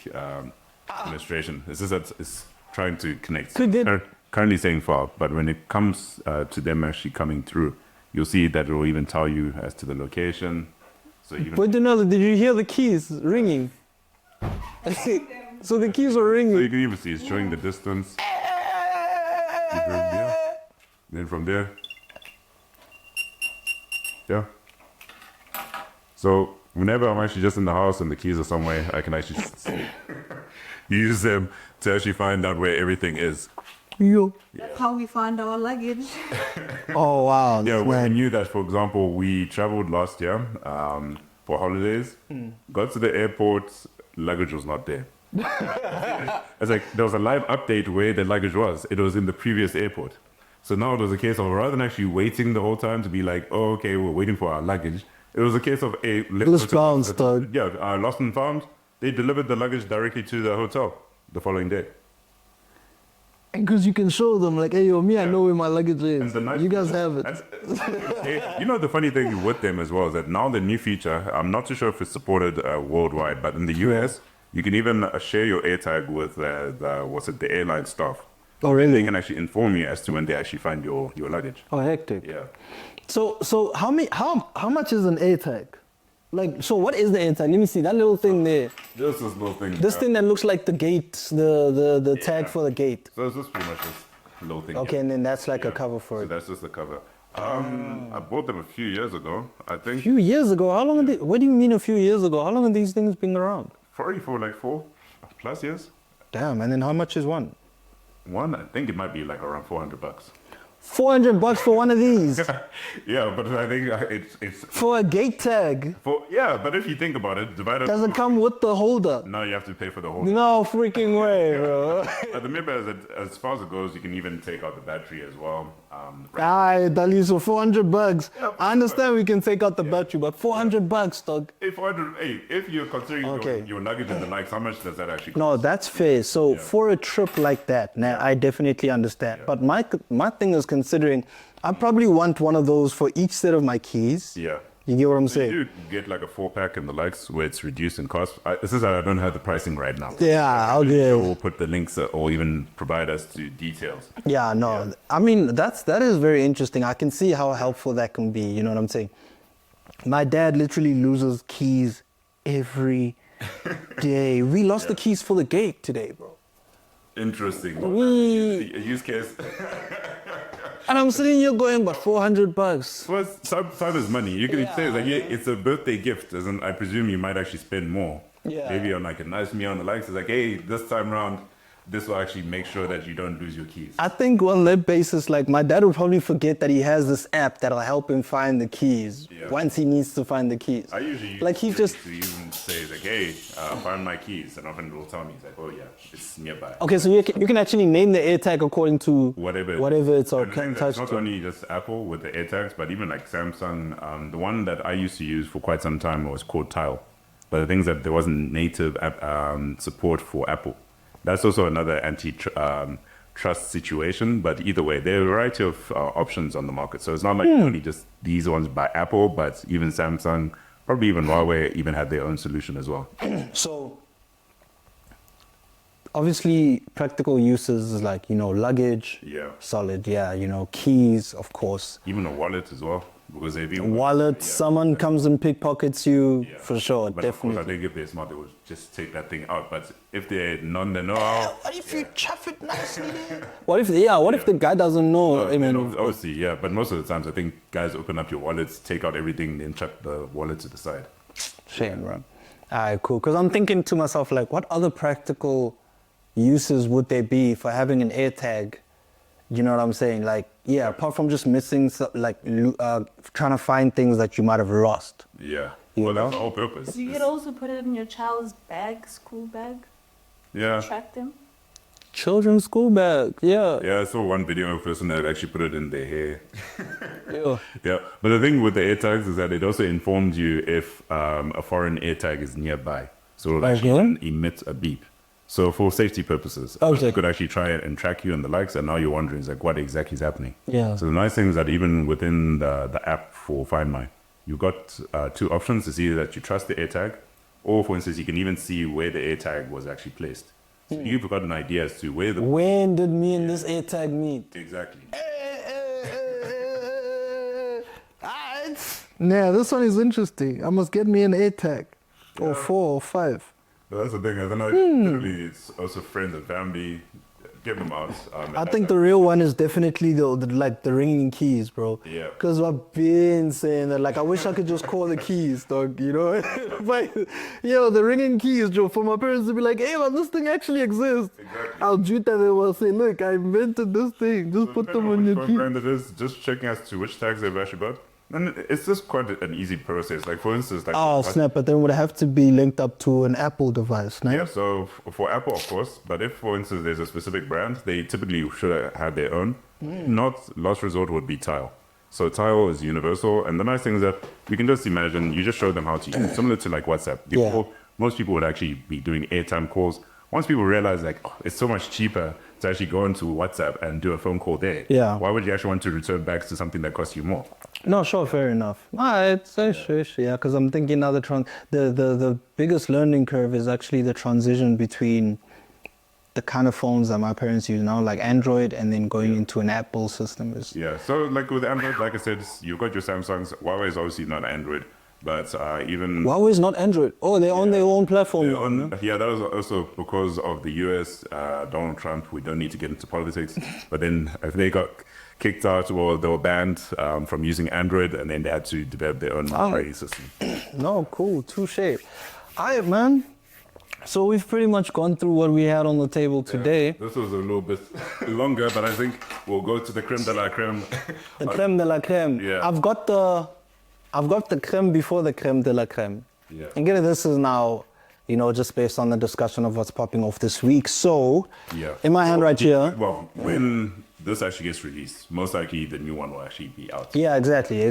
illustration. This is that it's trying to connect. Currently saying far, but when it comes to them actually coming through, you'll see that it will even tell you as to the location. So even But did you hear the keys ringing? I see. So the keys are ringing. so you can even see it's showing the distance. Then from there, yeah. So whenever I'm actually just in the house and the keys are somewhere, I can actually use them to actually find out where everything is. Yo. That's how we find our luggage. Oh wow. Yeah, we knew that. For example, we traveled last year for holidays. Got to the airport, luggage was not there. It's like there was a live update where the luggage was. It was in the previous airport. So now it was a case of rather than actually waiting the whole time to be like, oh, okay, we're waiting for our luggage. It was a case of Lost found, dog. Yeah, lost and found. They delivered the luggage directly to the hotel the following day. Because you can show them like, hey, yo, me, I know where my luggage is. And the nice- You guys have it. You know, the funny thing with them as well is that now the new feature, I'm not too sure if it's supported worldwide, but in the US, you can even share your AirTag with the airline staff. Oh, They really? can actually inform you as to when they actually find your luggage. Oh, hectic. Yeah. So how much is an AirTag? Like, so what is the AirTag? Let me see that little thing there. Just this little thing. This thing that looks like the gate, the tag for the gate. So it's just pretty much this little thing. Okay, here. and then that's like a Yeah. cover for So it. that's just the cover. I bought them a few years ago. I A think few years ago, how long? What do you mean a few years ago? How long have these things been around? probably for like 4+ years. Damn, and then how much is one? One, I think it might be like around $400. $400 for one of these. Yeah, but I think it's For a gate tag. but if you think about it, divided. Does it come with the holder? No, you have to pay for the whole. No freaking way, bro. But remember, as far as it goes, you can even take out the battery as well. Alright, Daliso, $400. I understand we can take out the battery, but $400, dog. If you're considering Okay. your luggage and the likes, how much does that actually cost? No, that's fair. So for a trip like that, now I definitely understand. But my thing is considering, I probably want one of those for each set of my keys. Yeah. You get what I'm So saying? you do get like a 4-pack and the likes where it's reduced in cost. This is I don't have the pricing right now. Yeah, okay. We'll put the links or even provide us to details. Yeah, no. I mean, that is very interesting. I can see how helpful that can be. You know what I'm saying? My dad literally loses keys every day. We lost the keys for the gate today, bro. Interesting. A use case. And I'm sitting here going, but $400. Well, some is money. You can say like, yeah, it's a birthday gift, as in, I presume you might actually spend more. Yeah. Maybe on like a nice meal on the likes. It's like, hey, this time around, this will actually make sure that you don't lose your keys. I think on that basis, like my dad would probably forget that he has this app that'll help him find the keys once he needs to find the keys. I usually like he's just to even say like, hey, find my keys, and often will tell me, he's like, oh yeah, it's nearby. okay. So you can actually name the AirTag according to Whatever it's And I think attached that's not to. only just Apple with the AirTags, but even like Samsung. The one that I used to use for quite some time was called Tile. But the thing is that there wasn't native app, support for Apple. That's also another anti-trust situation. But either way, there are a variety of options on the market. So it's not like only just these ones by Apple, but even Samsung, probably even Huawei, even had their own solution as well. So obviously practical uses is like, luggage, Yeah. solid, keys, of course. Even a wallet as well. Because if you Wallet, someone comes and pickpockets you, for sure, But of course, I definitely. think if they're smart, they would just take that thing out. But if they're none, they know how. What if you chuff it nicely there? What if the guy doesn't know? I mean, Obviously, yeah. But most of the times, I think guys open up your wallets, take out everything, then chuck the wallet to the side. shame, bro. All right, cool. Because I'm thinking to myself, like, what other practical uses would there be for having an AirTag? You know what I'm saying? Like, yeah, apart from just missing, trying to find things that you might have lost. Yeah. You Well, know? that's the whole purpose. You could also put it in your child's bag, school bag, Yeah. track them. Children's school bag, yeah. Yeah, I saw one video of a person that actually put it in their hair. Yeah. Yeah. But the thing with the AirTags is that it also informs you if a foreign AirTag is nearby. So it'll actually emit a beep. So for safety purposes, Okay. it could actually try it and track you and the likes, and now you're wondering, like, what exactly is happening? Yeah. So the nice thing is that even within the app for Find My, you've got 2 options. It's either that you trust the AirTag, Or for instance, you can even see where the AirTag was actually placed. So you've got an idea as to where the... When did me and this AirTag meet? Exactly. Yeah, this one is interesting. I must get me an AirTag. Or 4 or 5. So that's the thing. I don't know. Literally, it's also friends and family. Give them out. I think the real one is definitely the ringing keys, bro. Yeah. Because I've been saying that, like, I wish I could just call the keys, dog, you know? But, the ringing keys, Joe, for my parents to be like, hey, man, this thing actually exists. Exactly. I'll do that and will say, look, I invented this thing. Just put them on your key. Brand it is, just checking as to which tags they've actually got. And it's just quite an easy process. Like, for instance, like... Oh, snap, but then it would have to be linked up to an Apple device, no? Yeah, so for Apple, of course. But if, for instance, there's a specific brand, they typically should have their own. Not last resort would be Tile. So Tile is universal. And the nice thing is that you can just imagine, you just show them how to use it. Similar to like WhatsApp. Before, most people would actually be doing airtime calls. Once people realize like, it's so much cheaper to actually go into WhatsApp and do a phone call there. Yeah. Why would you actually want to return back to something that costs you more? No, sure, fair enough. Sure, yeah, because I'm thinking now the biggest learning curve is actually the transition between the kind of phones that my parents use now, like Android, and then going into an Apple system is... Yeah, so like with Android, like I said, you've got your Samsungs. Huawei is obviously not Android, but even... Huawei is not Android. Oh, they're on their own platform. Yeah, that was also because of the US, Donald Trump. We don't need to get into politics. But then if they got kicked out or they were banned from using Android, and then they had to develop their own operating system. No, cool, touche. All right, man. So we've pretty much gone through what we had on the table today. This was a little bit longer, but I think we'll go to the creme de la creme. The creme de la creme. Yeah. I've got the creme before the creme de la creme. Yeah. And again, this is now, just based on the discussion of what's popping off this week. So, in my hand right here. Well, when this actually gets released, most likely the new one will actually be out. Yeah, exactly.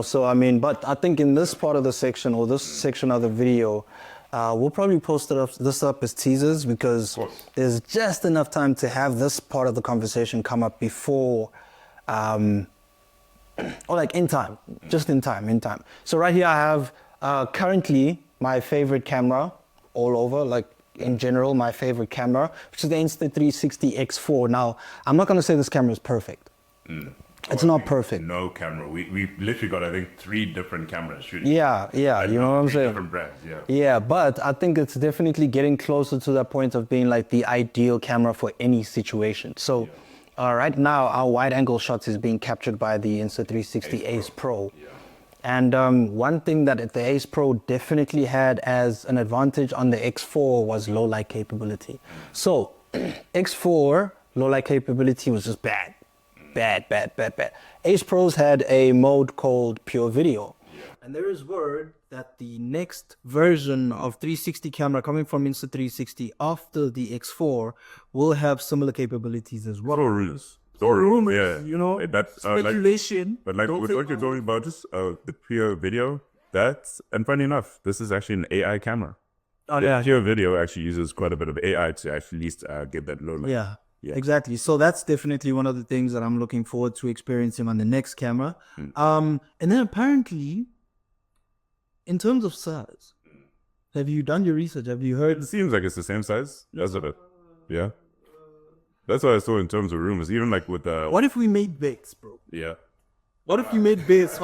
So, I mean, but I think in this part of the section or this section of the video, we'll probably post this up as teasers because there's just enough time to have this part of the conversation come up before, or like in time, just in time. So right here I have currently my favorite camera all over, like in general, my favorite camera, which is the Insta360 X4. Now, I'm not going to say this camera is perfect. It's not perfect. No camera. We literally got, I think, 3 different cameras shooting. Yeah, you know what I'm saying? Different brands, yeah. Yeah, but I think it's definitely getting closer to that point of being like the ideal camera for any situation. So right now, our wide angle shots is being captured by the Insta360 Ace Pro. Yeah. And one thing that the Ace Pro definitely had as an advantage on the X4 was low light capability. So X4 low light capability was just bad. Bad. Ace Pros had a mode called Pure Video. Yeah. And there is word that the next version of 360 camera coming from Insta360 after the X4 will have similar capabilities as well. Rumors, yeah. That's speculation. But what you're talking about is the Pure Video. And funny enough, this is actually an AI camera. Oh, yeah. Pure Video actually uses quite a bit of AI to actually at least get that low light. Yeah, exactly. So that's definitely one of the things that I'm looking forward to experiencing on the next camera. And then apparently, in terms of size, have you done your research? Have you heard? It seems like it's the same size. Doesn't it? Yeah. That's what I saw in terms of rumors. Even like with the... What if we made base, bro? Yeah. What if you made base?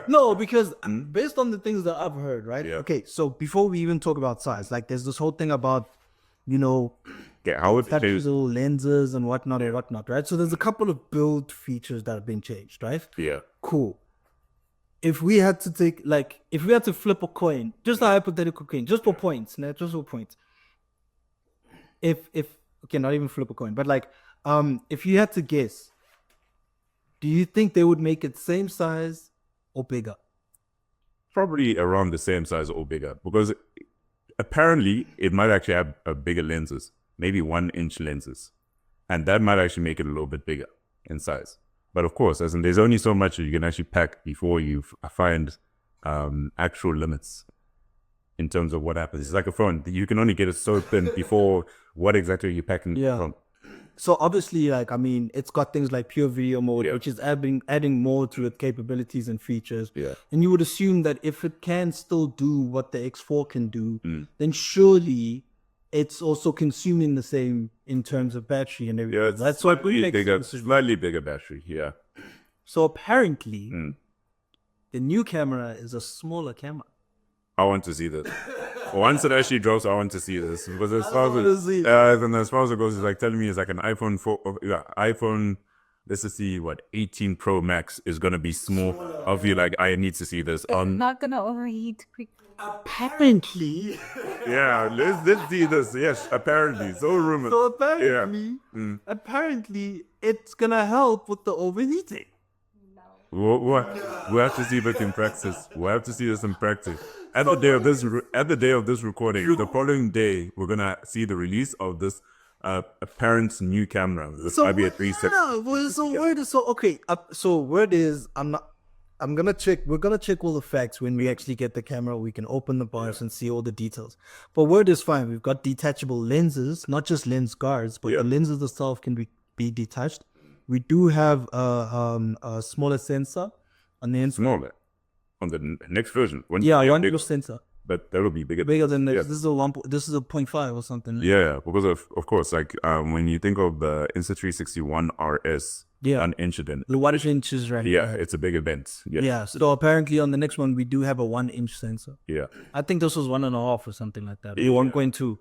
No, because based on the things that I've heard, right? Yeah. Okay, so before we even talk about size, like there's this whole thing about, how would digital lenses and whatnot, right? So there's a couple of build features that have been changed, right? Yeah. Cool. If we had to flip a coin, just a hypothetical coin, just for points, okay, not even flip a coin, but if you had to guess, do you think they would make it same size or bigger? Probably around the same size or bigger, because apparently it might actually have bigger lenses, maybe 1-inch lenses, and that might actually make it a little bit bigger in size. But of course, there's only so much you can actually pack before you find actual limits in terms of what happens. It's like a phone. You can only get it so thin before what exactly are you packing from. So obviously, like, I mean, it's got things like pure video mode, which is adding more to its capabilities and features. Yeah. And you would assume that if it can still do what the X4 can do, then surely it's also consuming the same in terms of battery and everything. Yeah, it's That's what slightly bigger battery. Yeah. So apparently, the new camera is a smaller camera. I want to see this. Once it actually drops, I want to see this. Because as far wanna as see it. then as far as it goes, it's like telling me it's like an iPhone 4, iPhone. Let's just see what 18 Pro Max is gonna be small. I'll feel like I need to see this on. Not gonna overheat quickly. Apparently. Yeah, let's see this. Yes, apparently, so rumored. So apparently, it's gonna help with the overheating. We have to see it in practice. We have to see this in practice. At the day of this recording, the following day, we're gonna see the release of this apparent new camera. This IBA 360. So word is I'm gonna check. We're gonna check all the facts when we actually get the camera. We can open the bars and see all the details. But word is fine. We've got detachable lenses, not just lens guards, but the lenses themselves can be detached. We do have a smaller sensor on the inside. Smaller on the next version. One little sensor. But that'll be bigger. Bigger than this. This is a 0.5 or something. Yeah, because of course, like when you think of the Insta360 RS, an inch in. The 1 inch is right. Yeah, it's a big event. Yeah. So apparently on the next one we do have a 1 inch sensor. Yeah. I think this was 1.5 or something like that. 1.2.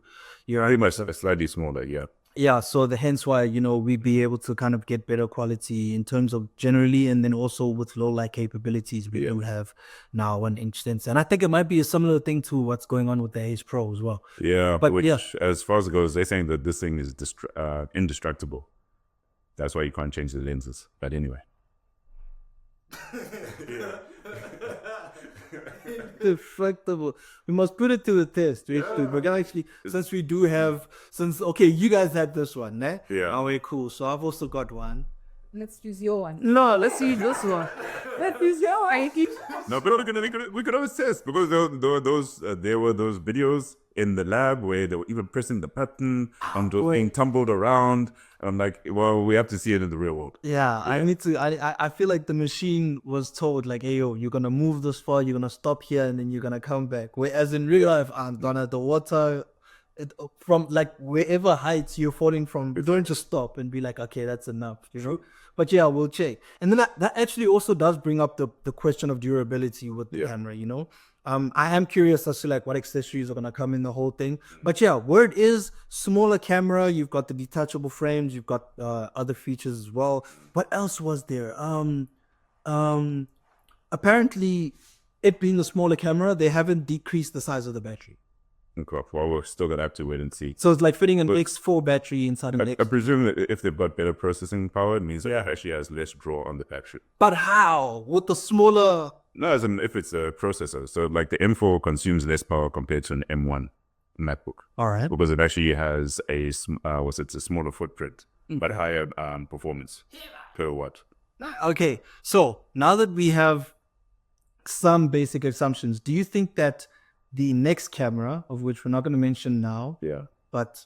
You're pretty much slightly smaller. Yeah. Yeah, so hence why, we'd be able to kind of get better quality in terms of generally, and then also with low light capabilities, we do have now 1 inch sensor. And I think it might be a similar thing to what's going on with the Ace Pro as well. Yeah, but as far as it goes, they're saying that this thing is indestructible. That's why you can't change the lenses. But anyway. Indestructible. We must put it to the test. We're gonna actually, you guys had this one, né? Yeah. Oh, cool. So I've also got one. Let's use your one. No, let's use this one. Let's use your one. No, but we could always test because there were those videos in the lab where they were even pressing the button and being tumbled around. I'm like, well, we have to see it in the real world. Yeah, I need to. I feel like the machine was told like, hey, yo, you're gonna move this far, you're gonna stop here, and then you're gonna come back. Whereas in real life, I'm gonna the water. From like wherever heights you're falling from, don't just stop and be like, okay, that's enough, But yeah, we'll check. And then that actually also does bring up the question of durability with the camera, I am curious as to like what accessories are gonna come in the whole thing. But yeah, word is smaller camera. You've got the detachable frames. You've got other features as well. What else was there? Apparently, it being the smaller camera, they haven't decreased the size of the battery. Okay, well, we're still gonna have to wait and see. So it's like fitting an X4 battery inside an X. I presume that if they've got better processing power, it means it actually has less draw on the battery. But how? With the smaller... No, as in if it's a processor. So like the M4 consumes less power compared to an M1 MacBook. All right. Because it actually has a smaller footprint, but higher performance per watt. Okay, so now that we have some basic assumptions, do you think that the next camera, of which we're not going to mention now, but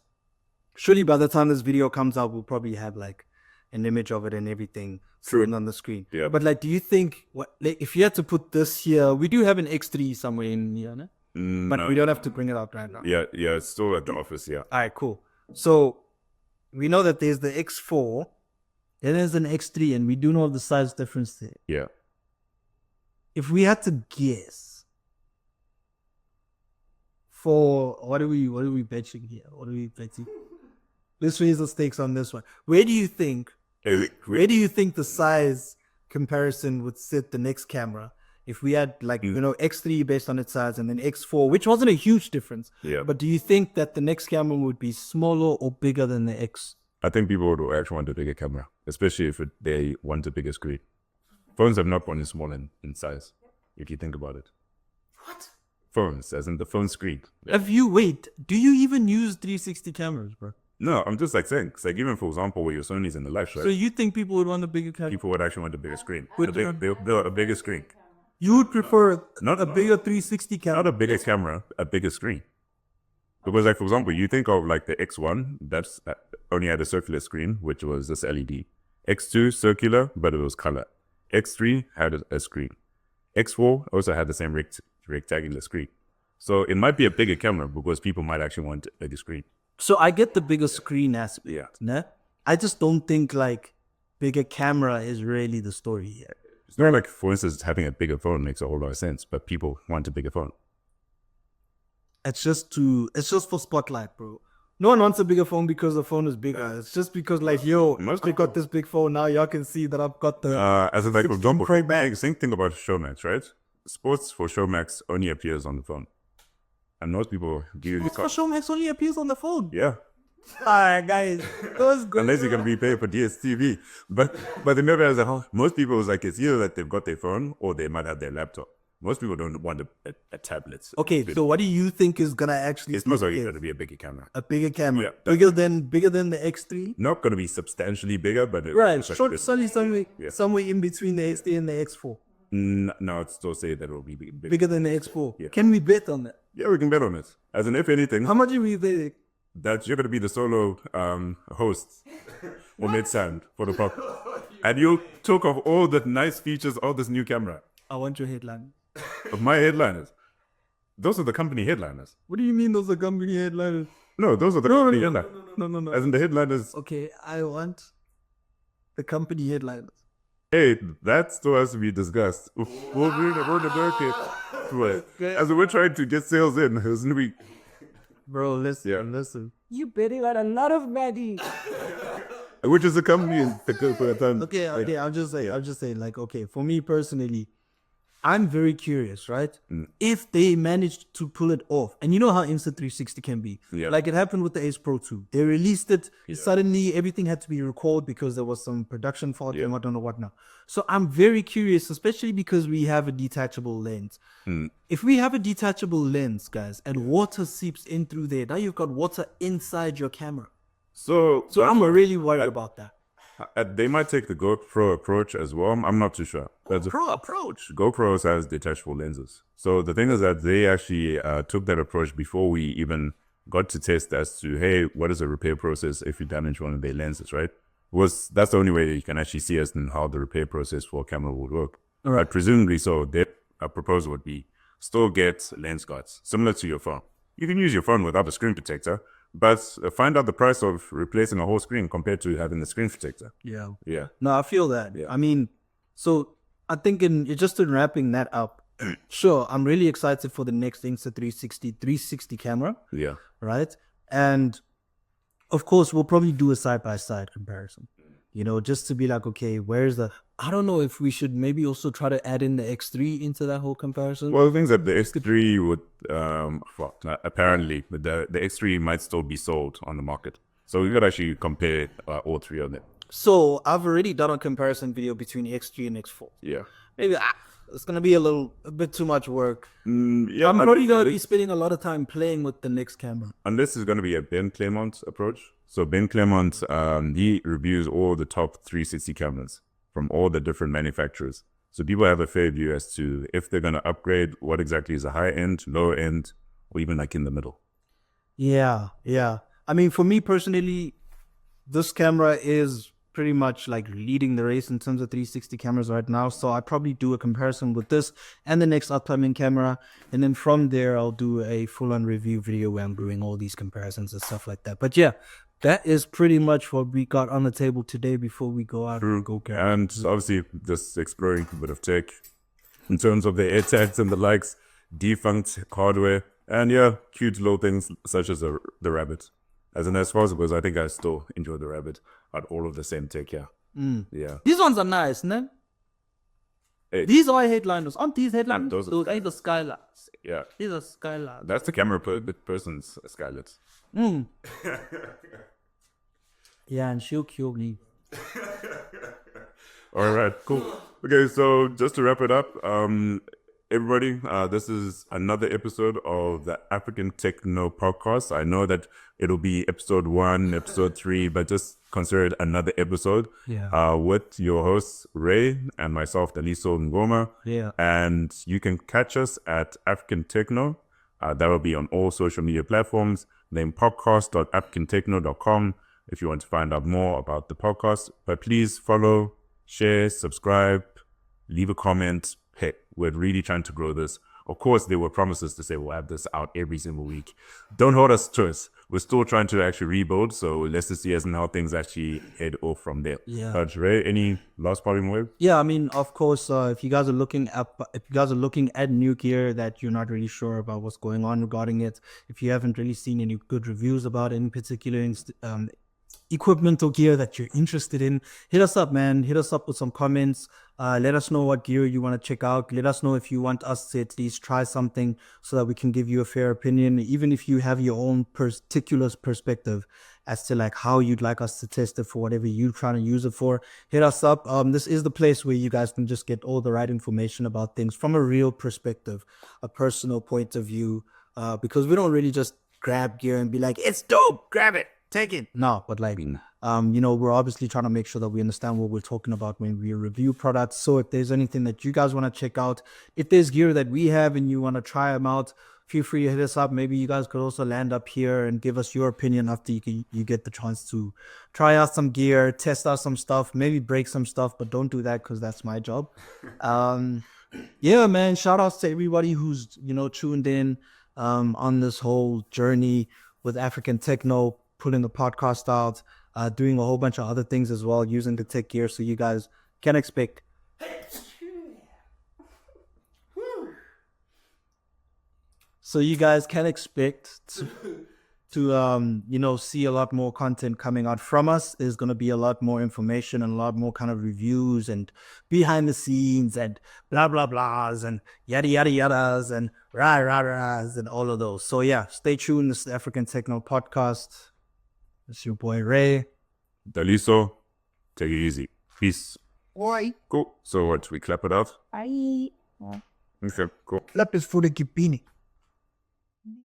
surely by the time this video comes out, we'll probably have like an image of it and everything thrown on the screen. Yeah. But like, do you think, if you had to put this here, we do have an X3 somewhere in here, no? But we don't have to bring it out right now. Yeah, it's still at the office, All right, cool. So we know that there's the X4, then there's an X3, and we do know the size difference there. Yeah. If we had to guess, for what are we betting here? What are we betting? Let's raise the stakes on this one. Where do you think the size comparison would sit the next camera? If we had like X3 based on its size and then X4, which wasn't a huge difference. Yeah. But do you think that the next camera would be smaller or bigger than the X? I think people would actually want a bigger camera, especially if they want a bigger screen. Phones have not gone small in size, if you think about it. What? Phones, as in the phone screen. Do you even use 360 cameras, bro? No, I'm just like saying, it's like even for example, where your Sony's in the live shot. So you think people would want a bigger camera? People would actually want a bigger screen. A bigger screen. You would prefer not a bigger 360 camera? Not a bigger camera, a bigger screen. Because like, for example, you think of like the X1, only had a circular screen, which was this LED. X2 circular, but it was color. X3 had a screen. X4 also had the same rectangular screen. So it might be a bigger camera because people might actually want a bigger screen. So I get the bigger screen aspect. Yeah. Nah? I just don't think like bigger camera is really the story here. It's not like, for instance, having a bigger phone makes a whole lot of sense, but people want a bigger phone. It's just for spotlight, bro. No one wants a bigger phone because the phone is bigger. It's just because like, yo, I got this big phone now. Y'all can see that I've got the As a like example, Pro Max. same thing about Showmax, right? Sports for Showmax only appears on the phone, and most people give you for Showmax only appears on the phone. yeah, Alright, guys, those good. unless you're gonna be paying for DSTV. But they never as a whole. Most people is like it's either that they've got their phone or they might have their laptop. Most people don't want a tablet. Okay, so what do you think is gonna actually? It's most likely going to be a bigger camera. a bigger camera, Yeah, bigger than the X3. Not going to be substantially bigger, but Right, it's like short, this. somewhere in between the X3 and the X4. No, I'd still say that it will be bigger. Bigger than the X4. Yeah. Can we bet on that? Yeah, we can bet on it. As in, if anything, How much are we betting? that you're going to be the solo host or mid-sound for the pop. And you'll talk of all the nice features of this new camera. I want your headline. Of my headliners. Those are the company headliners. What do you mean those are company headliners? No, those are the company headliners. No. As in the headliners, Okay, I want the company headliners. hey, that still has to be discussed. We're the market. As in, we're trying to get sales in. Isn't we? Bro, listen, Yeah. listen. You betting on a lot of money. Which is a company for a time. Okay, I'll just say, like, okay, for me personally, I'm very curious, right? If they managed to pull it off, and you know how Insta360 can be. Yeah. Like it happened with the Ace Pro 2. They released it, suddenly everything had to be recalled because there was some production fault and whatnot. So I'm very curious, especially because we have a detachable lens. If we have a detachable lens, guys, and water seeps in through there, now you've got water inside your camera. So I'm really worried about that. they might take the GoPro approach as well. I'm not too sure. Pro approach. GoPros has detachable lenses. So the thing is that they actually took that approach before we even got to test as to, hey, what is the repair process if you damage one of their lenses, right? That's the only way you can actually see as in how the repair process for a camera would work. But presumably so, their proposal would be still get lens guards, similar to your phone. You can use your phone without a screen protector, but find out the price of replacing a whole screen compared to having the screen protector. Yeah. Yeah. No, I feel that. Yeah. I mean, so I think in wrapping that up, sure, I'm really excited for the next Insta360 360 camera, Yeah. right? And of course, we'll probably do a side-by-side comparison, just to be like, okay, where's I don't know if we should maybe also try to add in the X3 into that whole comparison. Well, the things that the X3 would, apparently, the X3 might still be sold on the market. So we could actually compare all three of them. So I've already done a comparison video between X3 and X4. Yeah. Maybe it's going to be a bit too much work. Yeah, I'm probably going to be spending a lot of time playing with the next camera. Unless it's going to be a Ben Claremont approach. So Ben Claremont, he reviews all the top 360 cameras from all the different manufacturers. So people have a fair view as to if they're going to upgrade, what exactly is a high end, low end, or even like in the middle. Yeah. I mean, for me personally, this camera is pretty much like leading the race in terms of 360 cameras right now. So I probably do a comparison with this and the next upcoming camera. And then from there, I'll do a full-on review video where I'm doing all these comparisons and stuff like that. But yeah, that is pretty much what we got on the table today before we go out and go camera. And obviously, just exploring a bit of tech in terms of the AirTags and the likes, defunct hardware, and yeah, cute little things such as the Rabbit. As far as it goes, I think I still enjoy the Rabbit at all of the same tech, yeah. Yeah. These ones are nice, no? Hey. These are headliners. Aren't these headliners? Those ain't the skylights. Yeah. These are skylights. That's the camera person's Skylet. Yeah, and she'll kill me. All right, cool. Okay, so just to wrap it up, everybody, this is another episode of the African Techno podcast. I know that it'll be episode 1, episode 3, but just consider it another episode. Yeah. With your hosts Rae and myself, Daliso Ngoma. Yeah. And you can catch us at African Techno. That will be on all social media platforms. Then podcast.africantechno.com. if you want to find out more about the podcast. But please follow, share, subscribe, leave a comment. Hey, we're really trying to grow this. Of course, there were promises to say we'll have this out every single week. Don't hold us to it. We're still trying to actually rebuild, so let's just see as and how things actually head off from there. Yeah. But Rae, any last parting word? Yeah, I mean, of course, if you guys are looking at new gear that you're not really sure about what's going on regarding it, if you haven't really seen any good reviews about any particular equipment or gear that you're interested in, hit us up, man. Hit us up with some comments. Let us know what gear you want to check out. Let us know if you want us to at least try something so that we can give you a fair opinion, even if you have your own particular perspective as to like how you'd like us to test it for whatever you're trying to use it for. Hit us up. This is the place where you guys can just get all the right information about things from a real perspective, a personal point of view, because we don't really just grab gear and be like, it's dope, grab it, take it. No, but like, we're obviously trying to make sure that we understand what we're talking about when we review products. So if there's anything that you guys want to check out, if there's gear that we have and you want to try them out, feel free to hit us up. Maybe you guys could also land up here and give us your opinion after you get the chance to try out some gear, test out some stuff, maybe break some stuff, but don't do that because that's my job. Yeah, man, shout outs to everybody who's, tuned in on this whole journey with African Techno, putting the podcast out, doing a whole bunch of other things as well, using the tech gear. So you guys can expect. So you guys can expect to see a lot more content coming out from us. There's going to be a lot more information and a lot more kind of reviews and behind the scenes and blah, blah, blahs and yada, yada, yadas and rah, rah, rahs and all of those. So yeah, stay tuned. This is the African Techno Podcast. It's your boy Rae. Daliso, take it easy. Peace. Oi. Cool. So what, we clap it out? Bye. Okay, cool. Clap is for the kipini.